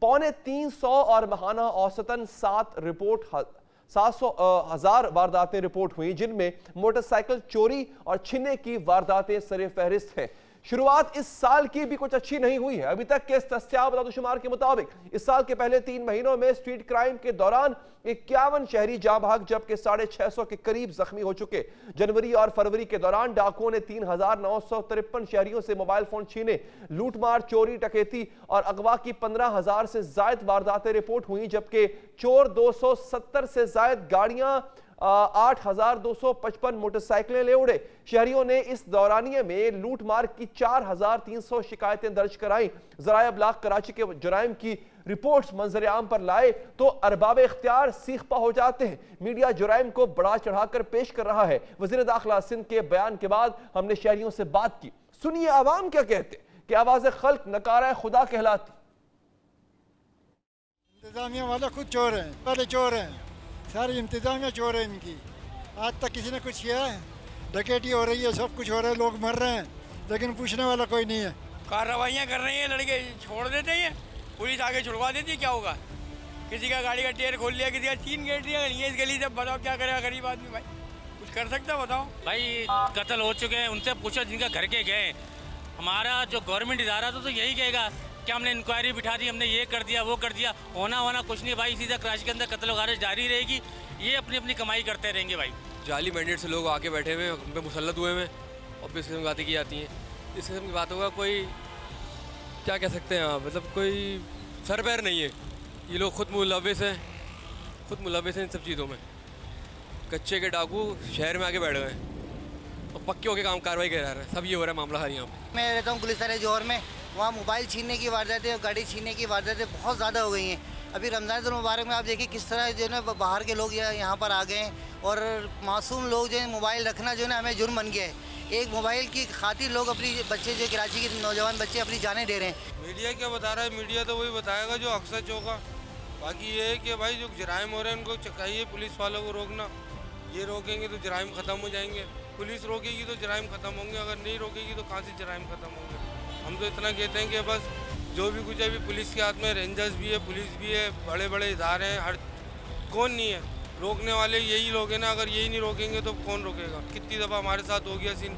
350 और माहाना औसतन 700,000 वारदातें रिपोर्ट हुई, जिनमें मोटरसाइकिल चोरी और छीनने की वारदातें सरे फहरिस्त हैं। शुरुआत इस साल की भी कुछ अच्छी नहीं हुई है। अभी तक के दस्तियाब शुमार के मुताबिक इस साल के पहले 3 महीनों में स्ट्रीट क्राइम के दौरान 51 शहरी जाँ भाग, जबकि 650 के करीब जख्मी हो चुके। जनवरी और फरवरी के दौरान डाकुओं ने 3,953 शहरियों से मोबाइल फोन छीने। लूटमार, चोरी, डकैती और अगवा की 15,000 से जायद वारदातें रिपोर्ट हुई, जबकि चोर 270 से जायद गाड़ियां 8,255 मोटरसाइकिलें ले उड़े। शहरियों ने इस दौरानिये में लूटमार की 4,300 शिकायतें दर्ज कराई। ज़राए अबलाग कराची के जुराइम की रिपोर्ट्स मंजर आम पर लाए तो अरबाब इख्तियार सीखपा हो जाते हैं। मीडिया जुराइम को बढ़ा चढ़ाकर पेश कर रहा है। वज़ीर दाखिला सिंध के बयान के बाद हमने शहरियों से बात की। सुनिए आवाम क्या कहते कि आवाज़ खल्क नकारा खुदा कहलाती। इंतजामिया वाले खुद चोर हैं, पहले चोर हैं, सारी इंतजामिया चोर है इनकी। आज तक किसी ने कुछ किया है? डकैती हो रही है, सब कुछ हो रहा है, लोग मर रहे हैं, लेकिन पूछने वाला कोई नहीं है। कार्रवाइयाँ कर रही हैं, लड़के छोड़ देते हैं, पुलिस आगे छुड़वा देती है, क्या होगा? किसी का गाड़ी का टायर खोल लिया, किसी का 3 गेट दिया, ये इस गली से बताओ क्या करेगा गरीब आदमी? भाई कुछ कर सकता है बताओ? भाई कत्ल हो चुके हैं, उनसे पूछो जिनका घर के गए। हमारा जो गवर्नमेंट इदारा तो यही कहेगा कि हमने इंक्वायरी बिठा दी, हमने ये कर दिया, वो कर दिया। होना कुछ नहीं भाई, सीधा कराची के अंदर कत्ल वगैरह जारी रहेगी। ये अपनी अपनी कमाई करते रहेंगे भाई। जाली मैंडेट से लोग आके बैठे हुए हम पे मुसल्लत हुए हैं और इस किस्म की बातें की जाती हैं। इस किस्म की बातों का कोई क्या कह सकते हैं आप, मतलब कोई सर पैर नहीं है। ये लोग खुद मुलविस हैं इन सब चीज़ों में। कच्चे के डाकू शहर में आके बैठ गए और पक्के होकर काम कार्रवाई कर रहे हैं। सब ये हो रहा है मामला हर यहाँ पे। मैं रहता हूँ गुलिस्तान जौहर में, वहाँ मोबाइल छीनने की वारदातें और गाड़ी छीनने की वारदातें बहुत ज़्यादा हो गई हैं। अभी रमज़ान मुबारक में आप देखिए किस तरह जो है ना बाहर के लोग यहाँ पर आ गए हैं और मासूम लोग जो है मोबाइल रखना जो है ना हमें जुर्म बन गया है। एक मोबाइल की खातिर लोग अपनी बच्चे जो कराची के नौजवान बच्चे अपनी जानें दे रहे हैं। मीडिया क्या बता रहा है? मीडिया तो वही बताएगा जो अक्सर होगा। बाकी ये है कि भाई जो जराइम हो रहे हैं उनको चाहिए पुलिस वालों को रोकना। ये रोकेंगे तो जराइम ख़त्म हो जाएंगे, पुलिस रोकेगी तो जराइम ख़त्म होंगे, अगर नहीं रोकेगी तो कहाँ से जराइम ख़त्म होंगे? हम तो इतना कहते हैं कि बस जो भी कुछ है अभी पुलिस के हाथ में, रेंजर्स भी है, पुलिस भी है, बड़े बड़े इदारे हैं, हर कौन नहीं है रोकने वाले? यही लोग हैं ना। अगर यही नहीं रोकेंगे तो कौन रोकेगा? कितनी दफ़ा हमारे साथ हो गया सीन,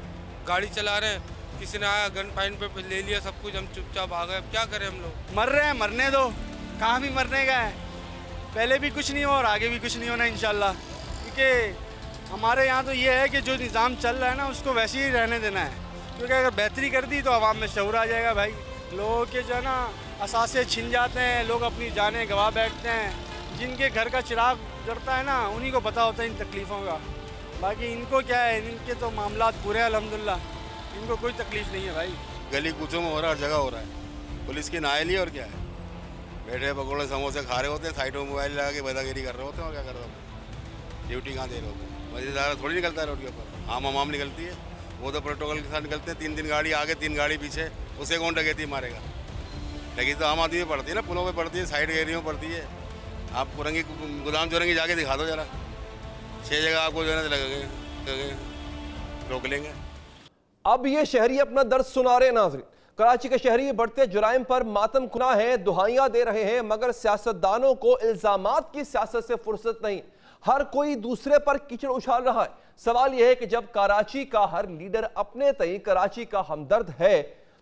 गाड़ी चला रहे हैं, किसी ने आया गन पॉइंट पे ले लिया सब कुछ, हम चुपचाप आ गए। अब क्या करें हम लोग? मर रहे हैं, मरने दो, कहाँ भी मरने का है। पहले भी कुछ नहीं हो और आगे भी कुछ नहीं होना इंशाल्लाह, क्योंकि हमारे यहाँ तो ये है कि जो निज़ाम चल रहा है ना उसको वैसे ही रहने देना है, क्योंकि अगर बेहतरी कर दी तो आवाम में शऊर आ जाएगा भाई। लोगों के जो है ना असासे छिन जाते हैं, लोग अपनी जानें गवा बैठते हैं। जिनके घर का चिराग जलता है ना उन्हीं को पता होता है इन तकलीफ़ों का, बाकी इनको क्या है, इनके तो मामलात पूरे हैं अल्हम्दुलिल्लाह, इनको कोई तकलीफ़ नहीं है भाई। गली कूचों में हो रहा है, हर जगह हो रहा है। पुलिस की नायल ही और क्या है, बैठे पकौड़े समोसे खा रहे होते हैं, साइडों में मोबाइल लगा के बदागिरी कर रहे होते हैं और क्या कर रहे होते हैं, ड्यूटी कहाँ दे रहे होते हैं। मजेदार थोड़ी निकलता है रोड के ऊपर, आम निकलती है, वो तो प्रोटोकॉल के साथ निकलते हैं। 3 गाड़ी आगे 3 गाड़ी पीछे, उसे कौन डकैती मारेगा? डकैती तो आम आदमी में पड़ती है ना, पुलों में पड़ती है, साइड एरियो में पड़ती है। आप पुरंगी गोदाम चौरंगी जाके दिखा दो जरा, 6 जगह आपको जो है लगे रोक लेंगे। अब ये शहरी अपना दर्द सुना रहे नाज़रीन। कराची के शहरी बढ़ते जुराइम पर मातम खुना है, दुहाइयां दे रहे हैं, मगर सियासतदानों को इल्जामात की सियासत से फुर्सत नहीं। हर कोई दूसरे पर कीचड़ उछाल रहा है। सवाल यह है कि जब कराची का हर लीडर अपने तय कराची का हमदर्द है,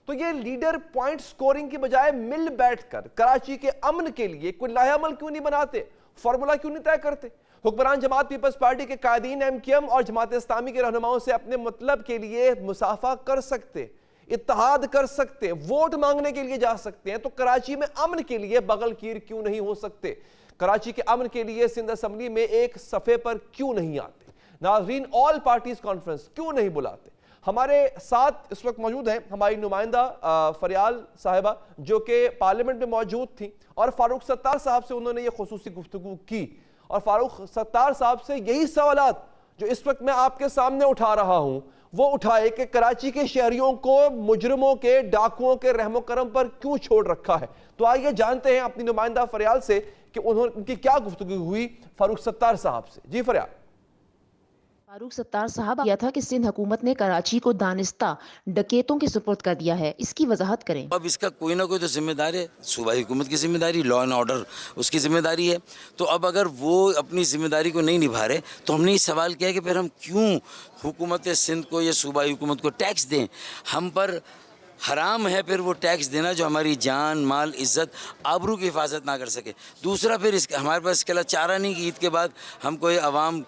तो ये लीडर पॉइंट स्कोरिंग की बजाय मिल बैठकर कराची के अमन के लिए कोई लाहेअमल क्यों नहीं बनाते, फॉर्मूला क्यों नहीं तय करते? हुक्मरान जमात पीपल्स पार्टी के कायदीन MKM और जमात इस्लामी के रहनुमाओं से अपने मतलब के लिए मुसाफा कर सकते, इत्तेहाद कर सकते, वोट मांगने के लिए जा सकते हैं, तो कराची में अमन के लिए बगलकीर क्यों नहीं हो सकते? कराची के अमन के लिए सिंध असेंबली में एक सफ़े पर क्यों नहीं आते? नाज़रीन, ऑल पार्टीज कॉन्फ्रेंस क्यों नहीं बुलाते? हमारे साथ इस वक्त मौजूद हैं हमारी नुमाइंदा फरियाल साहिबा, जो कि पार्लियामेंट में मौजूद थी, और फारूक सत्तार साहब से उन्होंने ये खुसूसी गुफ्तगू की, और फारूक सत्तार साहब से यही सवालात जो इस वक्त मैं आपके सामने उठा रहा हूं वो उठाए कि कराची के शहरियों को मुजरिमों के, डाकुओं के रहमो करम पर क्यों छोड़ रखा है। तो आइए जानते हैं अपनी नुमाइंदा फरियाल से कि उनकी क्या गुफ्तगू हुई फारूक सत्तार साहब से। जी फरियाल। फारूक सत्तार साहब किया था कि सिंध हुकूमत ने कराची को दानिस्ता डकैतों के सुपुर्द कर दिया है, इसकी वजाहत करें। अब इसका कोई ना कोई तो जिम्मेदार है, सूबाई हुकूमत की जिम्मेदारी, लॉ एंड ऑर्डर उसकी जिम्मेदारी है। तो अब अगर वो अपनी जिम्मेदारी को नहीं निभा रहे तो हमने ये सवाल किया कि फिर हम क्यों हुकूमत सिंध को या सूबाई हुकूमत को टैक्स दें? हम पर हराम है फिर वो टैक्स देना जो हमारी जान, माल, इज़्ज़त, आबरू की हिफाजत ना कर सके। दूसरा, फिर हमारे पास इसके अलावा चारा नहीं कि ईद के बाद हम कोई अवाम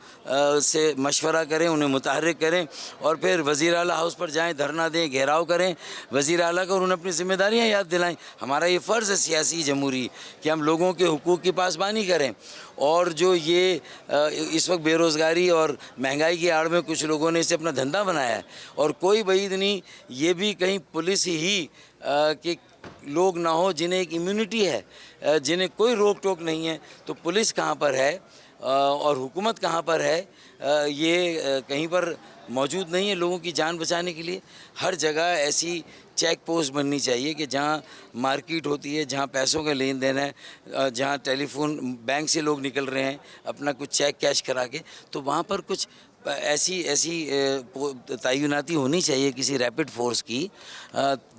से मशवरा करें, उन्हें मुतहर्रिक करें और फिर वज़ीर आला हाउस पर जाएं, धरना दें, घेराव करें वज़ीर आला को और उन्हें अपनी ज़िम्मेदारियाँ याद दिलाएं। हमारा ये फ़र्ज़ है सियासी जमहूरी कि हम लोगों के हुकूक़ की पासबानी करें। और जो ये इस वक्त बेरोज़गारी और महंगाई की आड़ में कुछ लोगों ने इसे अपना धंधा बनाया है, और कोई बईद नहीं ये भी कहीं पुलिस ही कि लोग ना हो जिन्हें एक इम्यूनिटी है, जिन्हें कोई रोक टोक नहीं है, तो पुलिस कहाँ पर है और हुकूमत कहाँ पर है, ये कहीं पर मौजूद नहीं है लोगों की जान बचाने के लिए। हर जगह ऐसी चेक पोस्ट बननी चाहिए कि जहाँ मार्केट होती है, जहाँ पैसों का लेन देन है, जहाँ टेलीफोन बैंक से लोग निकल रहे हैं अपना कुछ चेक कैश करा के, तो वहाँ पर कुछ ऐसी तैनाती होनी चाहिए किसी रैपिड फोर्स की,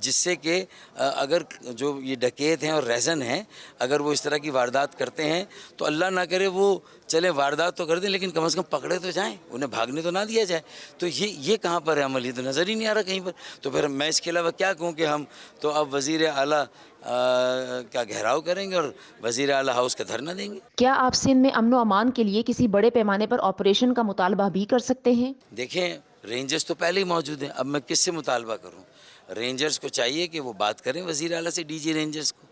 जिससे कि अगर जो ये डकैत हैं और रैज़न हैं अगर वो इस तरह की वारदात करते हैं तो अल्लाह ना करे वो चले वारदात तो कर दें लेकिन कम से कम पकड़े तो जाएं, उन्हें भागने तो ना दिया जाए। तो ये कहाँ पर है अमल? ये तो नज़र ही नहीं आ रहा कहीं पर। तो फिर मैं इसके अलावा क्या कहूँ कि हम तो अब वज़ीर आला का घेराव करेंगे और वज़ीर आला हाउस का धरना देंगे। क्या आप सिंध में अमन व अमान के लिए किसी बड़े पैमाने पर ऑपरेशन का मुतालबा भी कर सकते हैं? देखें, रेंजर्स तो पहले ही मौजूद हैं, अब मैं किससे मुतालबा करूं? रेंजर्स को चाहिए कि वो बात करें वज़ीर आला से, डीजी रेंजर्स को,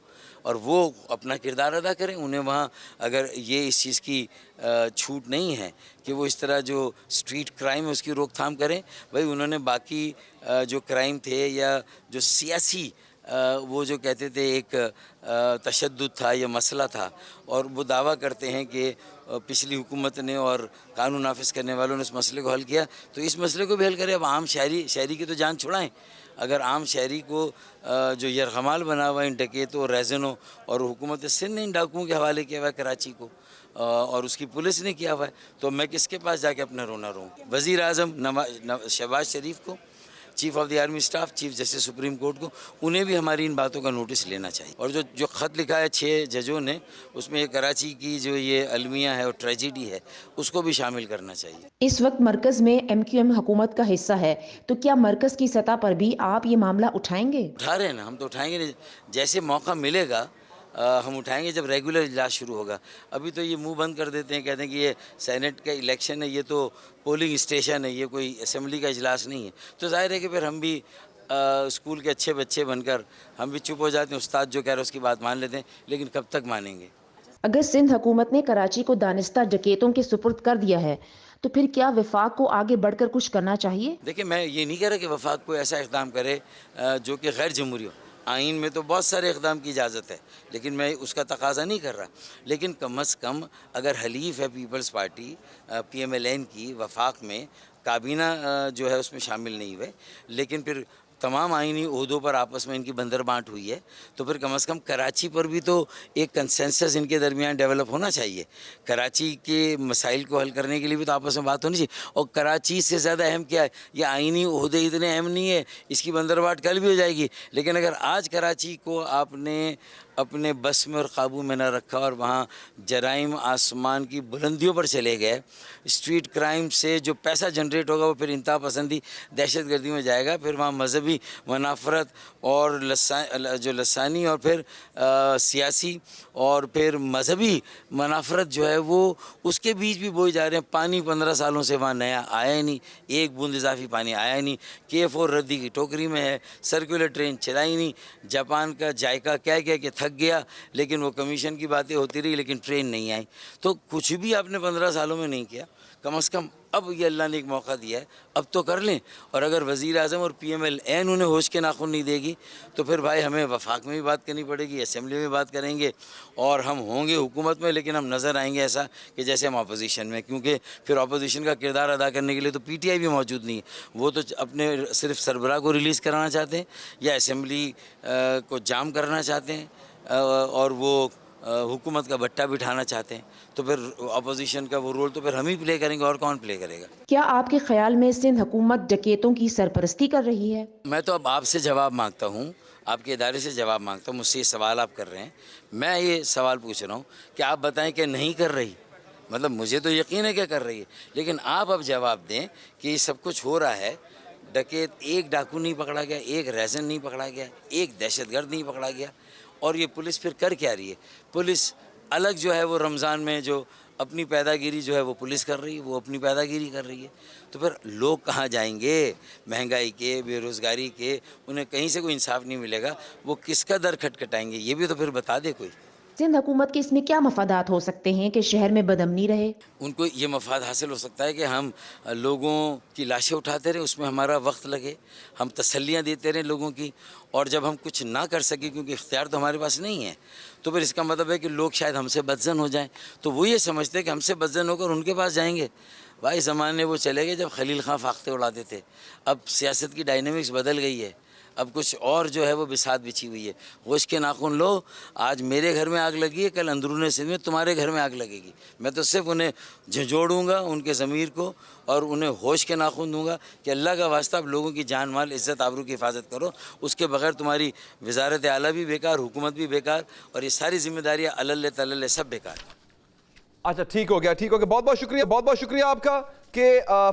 और वो अपना किरदार अदा करें। उन्हें वहाँ अगर ये इस चीज़ की छूट नहीं है कि वो इस तरह जो स्ट्रीट क्राइम है उसकी रोकथाम करें। भाई उन्होंने बाकी जो क्राइम थे या जो सियासी वो जो कहते थे एक तशद्दुद था या मसला था, और वो दावा करते हैं कि पिछली हुकूमत ने और कानून नाफिज करने वालों ने इस मसले को हल किया, तो इस मसले को भी हल करें। अब आम शहरी की तो जान छुड़ाएं। अगर आम शहरी को जो यरगमाल बना हुआ इन डकैतों, रैज़नों और हुकूमत सिंध ने इन डाकुओं के हवाले किया हुआ है कराची को, और उसकी पुलिस ने किया हुआ है, तो मैं किसके पास जाके अपना रोना रोऊँ? वज़ीर आज़म शहबाज शरीफ को chief of the army staff, chief justice supreme court को, उन्हें भी हमारी इन बातों का नोटिस लेना चाहिए। और जो खत लिखा है 6 जजों ने, उसमें कराची की जो ये अलमिया है और ट्रेजिडी है, उसको भी शामिल करना चाहिए। इस वक्त मरकज में MQM हुकूमत का हिस्सा है, तो क्या मरकज की सतह पर भी आप ये मामला उठाएंगे? उठा रहे हैं ना, हम तो उठाएंगे नहीं, जैसे मौका मिलेगा हम उठाएंगे जब रेगुलर इजलास शुरू होगा। अभी तो ये मुंह बंद कर देते हैं, कहते हैं कि ये सेनेट का इलेक्शन है, ये तो पोलिंग स्टेशन है, ये कोई असेंबली का इजलास नहीं है। तो जाहिर है कि फिर हम भी स्कूल के अच्छे बच्चे बनकर हम भी चुप हो जाते हैं, उस्ताद जो कह रहे हैं उसकी बात मान लेते हैं, लेकिन कब तक मानेंगे। अगर सिंध हुकूमत ने कराची को दानिस्ता डकैतों के सुपुर्द कर दिया है, तो फिर क्या वफाक को आगे बढ़कर कुछ करना चाहिए? देखिए, मैं ये नहीं कह रहा कि वफाक कोई ऐसा इक़दाम करे जो कि गैर जमहूरी हो। आइन में तो बहुत सारे इक़दाम की इजाज़त है, लेकिन मैं उसका तकाजा नहीं कर रहा। लेकिन कम अज़ कम अगर हलीफ है पीपल्स पार्टी PMLN की वफाक में, काबीना जो है उसमें शामिल नहीं हुए, लेकिन फिर तमाम आइनी ओहदों पर आपस में इनकी बंदर बांट हुई है, तो फिर कम से कम कराची पर भी तो एक कंसेंसस इनके दरमियान डेवलप होना चाहिए। कराची के मसाइल को हल करने के लिए भी तो आपस में बात होनी चाहिए। और कराची से ज़्यादा अहम क्या है, ये आइनी ओहदे इतने अहम नहीं है, इसकी बंदर बांट कल भी हो जाएगी। लेकिन अगर आज कराची को आपने अपने बस में और काबू में न रखा और वहाँ जराइम आसमान की बुलंदियों पर चले गए, स्ट्रीट क्राइम से जो पैसा जनरेट होगा वो फिर इंतहा पसंदी दहशतगर्दी में जाएगा, फिर वहाँ मजहबी मनाफरत और जो लसानी और फिर सियासी और फिर मजहबी मनाफरत जो है वो उसके बीच भी बोए जा रहे हैं। पानी 15 सालों से वहाँ नया आया ही नहीं, एक बूंद इजाफी पानी आया ही नहीं। K4 रद्दी की टोकरी में है, सर्कुलर ट्रेन चलाई नहीं, जापान का जायका कह के थक गया, लेकिन वो कमीशन की बातें होती रही, लेकिन ट्रेन नहीं आई। तो कुछ भी आपने 15 सालों में नहीं किया। कम से कम अब ये अल्लाह ने एक मौका दिया है, अब तो कर लें। और अगर वज़ीर आज़म और PMLN उन्हें होश के नाखून नहीं देगी, तो फिर भाई हमें वफाक में भी बात करनी पड़ेगी, असेंबली में बात करेंगे, और हम होंगे हुकूमत में, लेकिन हम नज़र आएंगे ऐसा कि जैसे हम अपोजिशन में, क्योंकि फिर अपोजिशन का किरदार अदा करने के लिए तो PTI भी मौजूद नहीं है। वो तो अपने सिर्फ सरबराह को रिलीज़ कराना चाहते हैं या असेंबली को जाम करना चाहते हैं, और वो हुकूमत का भट्टा बिठाना चाहते हैं। तो फिर अपोजिशन का वो रोल तो फिर हम ही प्ले करेंगे, और कौन प्ले करेगा। क्या आपके ख्याल में सिंध हुकूमत डकैतों की सरपरस्ती कर रही है? मैं तो अब आपसे जवाब मांगता हूँ, आपके इदारे से जवाब मांगता हूँ। मुझसे ये सवाल आप कर रहे हैं, मैं ये सवाल पूछ रहा हूँ कि आप बताएं कि नहीं कर रही। मतलब मुझे तो यकीन है कि कर रही है, लेकिन आप अब जवाब दें कि ये सब कुछ हो रहा है। डकैत, एक डाकू नहीं पकड़ा गया, एक रैज़न नहीं पकड़ा गया, एक दहशतगर्द नहीं पकड़ा गया, और ये पुलिस फिर कर क्या रही है? पुलिस अलग जो है वो रमज़ान में जो अपनी पैदागिरी जो है वो पुलिस कर रही है, वो अपनी पैदागिरी कर रही है। तो फिर लोग कहाँ जाएंगे? महंगाई के, बेरोज़गारी के, उन्हें कहीं से कोई इंसाफ नहीं मिलेगा, वो किसका दर खटखटाएंगे? ये भी तो फिर बता दे कोई। सिंध हुकूमत के इसमें क्या मफादात हो सकते हैं कि शहर में बदअमनी रहे? उनको ये मफाद हासिल हो सकता है कि हम लोगों की लाशें उठाते रहें, उसमें हमारा वक्त लगे, हम तसल्लियाँ देते रहें लोगों की, और जब हम कुछ ना कर सकें क्योंकि इख्तियार तो हमारे पास नहीं है, तो फिर इसका मतलब है कि लोग शायद हमसे बदजन हो जाएं। तो वो ये समझते हैं कि हमसे बदजन होकर उनके पास जाएंगे। भाई ज़माने वो चले गए जब खलील खां फाख्ते उड़ाते थे। अब सियासत की डायनेमिक्स बदल गई है, अब कुछ और जो है वो बिसात बिछी हुई है। होश के नाखून लो, आज मेरे घर में आग लगी है, कल अंदरूनी सिंध में तुम्हारे घर में आग लगेगी। मैं तो सिर्फ उन्हें झंझोड़ूंगा, उनके ज़मीर को, और उन्हें होश के नाखून दूंगा कि अल्लाह का वास्ता आप लोगों की जान माल इज़्ज़त आबरू की हिफाजत करो। उसके बगैर तुम्हारी वजारत आला भी बेकार, हुकूमत भी बेकार, और ये सारी जिम्मेदारियाँ अल्ल तल्ल सब बेकार। अच्छा, ठीक हो गया, ठीक हो गया। बहुत बहुत शुक्रिया, बहुत बहुत शुक्रिया आपका कि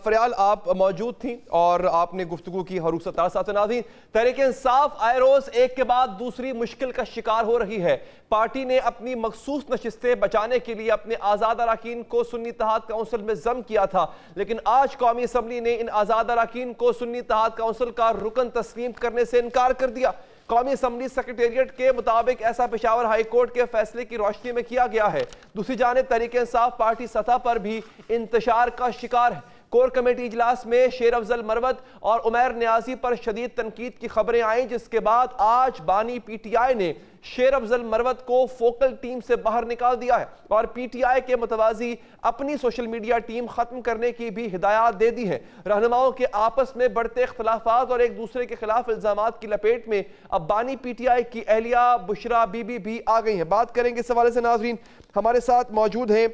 फरियाल आप मौजूद थी और आपने गुफ्तगू की हरूफ सत्तार साथ नाज़रीन। तहरीक इंसाफ आए रोज एक के बाद दूसरी मुश्किल का शिकार हो रही है। पार्टी ने अपनी मखसूस नशिस्तें बचाने के लिए अपने आज़ाद अरकान को सुन्नी इत्तेहाद काउंसिल में ज़म किया था, लेकिन आज कौमी असम्बली ने इन आज़ाद अरकान को सुन्नी इत्तेहाद काउंसिल का रुकन तस्लीम करने से इनकार कर दिया। कौमी असम्बली सेक्रेटेरिएट के मुताबिक ऐसा पेशावर हाई कोर्ट के फैसले की रोशनी में किया गया है। दूसरी जानिब तहरीक इंसाफ पार्टी सतह पर भी इंतशार का शिकार है। कोर कमेटी इजलास में शेर अफजल मरवत और उमैर न्याजी पर शदीद तनकीद की खबरें आईं, जिसके बाद आज बानी PTI ने शेर अफजल मरवत को फोकल टीम से बाहर निकाल दिया है और पीटीआई के मुतवाजी अपनी सोशल मीडिया टीम खत्म करने की भी हिदायत दे दी है। रहनुमाओं के आपस में बढ़ते इख्तलाफात और एक दूसरे के खिलाफ इल्जामात की लपेट में अब बानी पीटीआई की एहलिया बुशरा बीबी भी आ गई हैं। बात करेंगे इस हवाले से। नाजरीन, हमारे साथ मौजूद हैं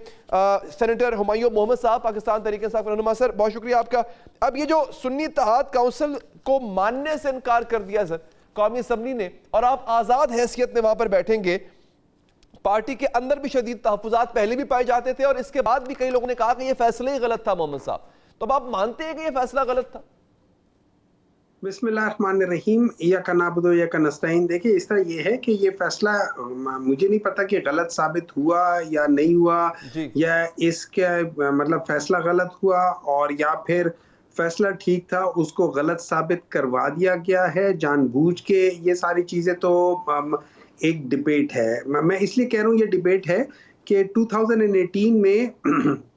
सेनेटर हुमायूं मोहम्मद साहब, पाकिस्तान तहरीक इंसाफ रहनुमा। सर, बहुत शुक्रिया आपका। अब ये जो सुन्नी इत्तेहाद काउंसिल को मानने से इनकार कर दिया सर कौमी असम्बली ने, और आप आज़ाद हैसियत में वहां पर बैठेंगे, पार्टी के अंदर भी शदीद तहफ़्फ़ुज़ात पहले भी पाए जाते थे और इसके बाद भी कई लोगों ने कहा कि यह फैसला ही गलत था मोहम्मद साहब, तो अब आप मानते हैं कि यह फैसला गलत था? बिस्मिल्लाहिर्रहमानिर्रहीम, या का नाबुदो या का नस्ताइन। देखिए, इस तरह ये है कि ये फैसला मुझे नहीं पता कि गलत साबित हुआ या नहीं हुआ, या इसके मतलब फैसला गलत हुआ और या फिर फैसला ठीक था उसको गलत साबित करवा दिया गया है जानबूझ के। ये सारी चीज़ें तो एक डिबेट है। मैं इसलिए कह रहा हूँ ये डिबेट है कि 2018 में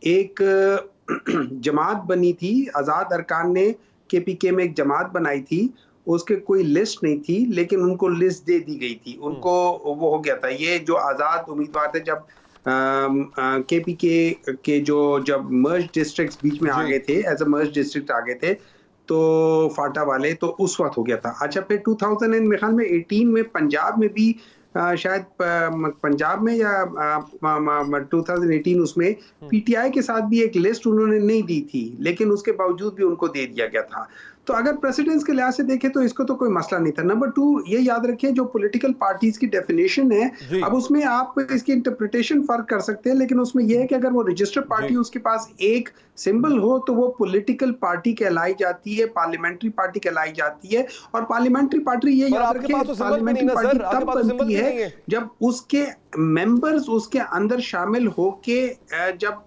एक जमात बनी थी, आज़ाद अरकान ने केपीके में एक जमात बनाई थी, उसके कोई लिस्ट नहीं थी लेकिन उनको लिस्ट दे दी गई थी, उनको वो हो गया था। ये जो आज़ाद उम्मीदवार थे जब केपीके के जो जब मर्ज डिस्ट्रिक्ट्स बीच में आ गए थे, एज अ मर्ज डिस्ट्रिक्ट आ गए थे, तो फाटा वाले, तो उस वक्त हो गया था। अच्छा, फिर 2018 में पंजाब में भी शायद पंजाब में या 2018 उसमें पीटीआई के साथ भी एक लिस्ट उन्होंने नहीं दी थी, लेकिन उसके बावजूद भी उनको दे दिया गया था। तो अगर प्रेसिडेंस के लिहाज से देखें तो इसको तो कोई मसला नहीं था। नंबर 2, ये याद रखें जो पॉलिटिकल पार्टीज की डेफिनेशन है, अब उसमें आप इसकी इंटरप्रिटेशन फर्क कर सकते हैं, लेकिन उसमें यह है कि अगर वो रजिस्टर्ड पार्टी उसके पास एक सिंबल हो तो वो पॉलिटिकल पार्टी कहलाई जाती है, पार्लियामेंट्री पार्टी कहलाई जाती है। और पार्लियामेंट्री पार्टी ये याद रखें, पार्लियामेंट्री पार्टी तब बनती है जब उसके मेंबर्स उसके अंदर शामिल होके जब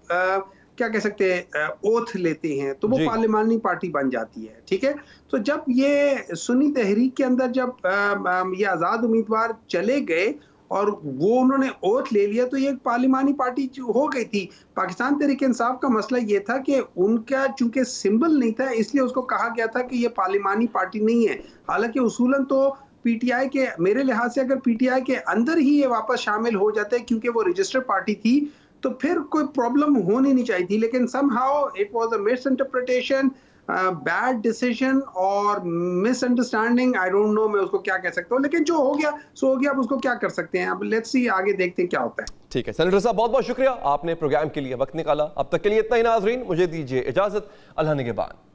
क्या कह सकते हैं ओथ लेते हैं, तो वो पार्लियामानी पार्टी बन जाती है। ठीक है, तो जब ये सुन्नी तहरीक के अंदर जब ये आज़ाद उम्मीदवार चले गए और वो उन्होंने ओथ ले लिया, तो ये पार्लियामानी पार्टी हो गई थी। पाकिस्तान तहरीक इंसाफ का मसला ये था कि उनका चूंकि सिंबल नहीं था, इसलिए उसको कहा गया था कि ये पार्लियामानी पार्टी नहीं है। हालांकि उसूलन तो पीटीआई के, मेरे लिहाज से अगर पीटीआई के अंदर ही ये वापस शामिल हो जाते क्योंकि वो रजिस्टर्ड पार्टी थी, तो फिर कोई प्रॉब्लम होनी नहीं चाहिए थी। लेकिन somehow it was a miss interpretation, bad decision और मिसअंडरस्टैंडिंग। आई डोंट नो मैं उसको क्या कह सकता हूँ, लेकिन जो हो गया सो हो गया, अब उसको क्या कर सकते हैं। अब लेट्स सी, आगे देखते हैं क्या होता है। ठीक है सेनेटर साहब, बहुत बहुत शुक्रिया, आपने प्रोग्राम के लिए वक्त निकाला। अब तक के लिए इतना ही नाजरीन, मुझे दीजिए इजाजत, अल्लाह निगहबान।